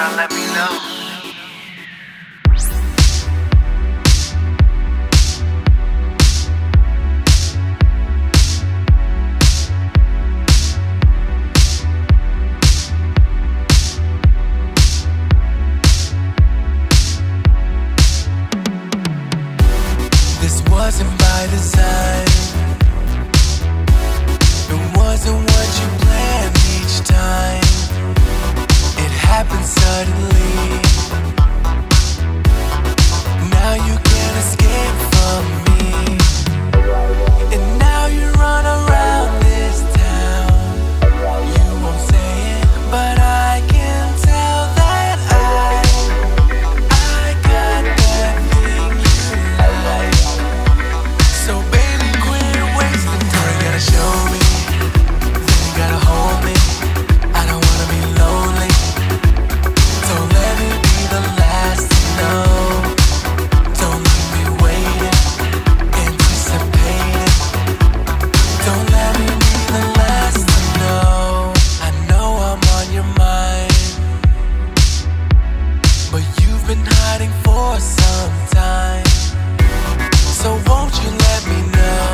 gotta let me know. This wasn't by design. It wasn't what you planned each time. It happened suddenly. Now you can't escape from me. And now you run around this town. You won't say it, but I can tell that I got that thing you like. So baby, quit wasting time. You gotta show me, then you gotta hold me. I don't wanna be lonely. Don't let me be the last to know. Don't leave me waiting, anticipating. Don't let me be the last to know. I know I'm on your mind, but you've been hiding for some time. So won't you let me know?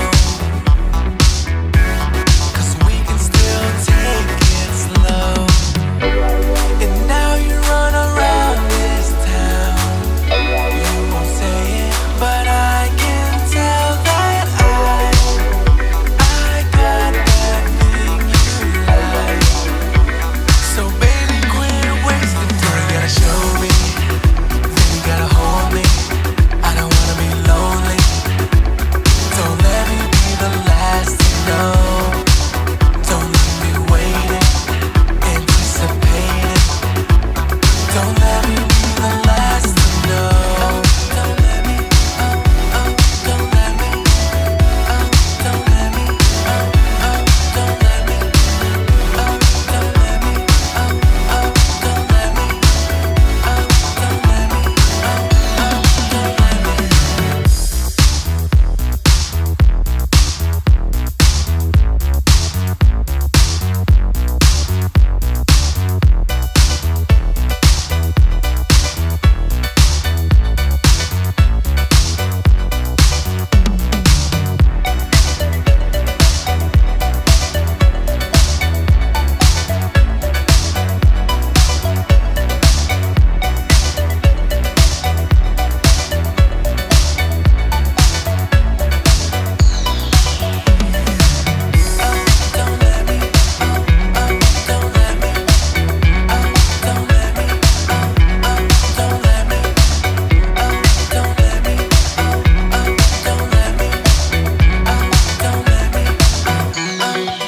'Cause we can still take it slow. And now you run around this town. You won't say it, but I can tell that I got that thing you like. So baby, quit wasting time. You gotta show me, then you gotta hold me. I don't wanna be lonely. Don't let me be the last to know. Don't leave me waiting, anticipating. Don't let me be the last to know. Don't let me, don't let me, don't let me, don't let me, don't let me,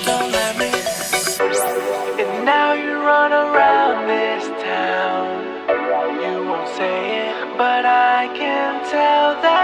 don't let me, and now you run around this town. You won't say it, but I can tell that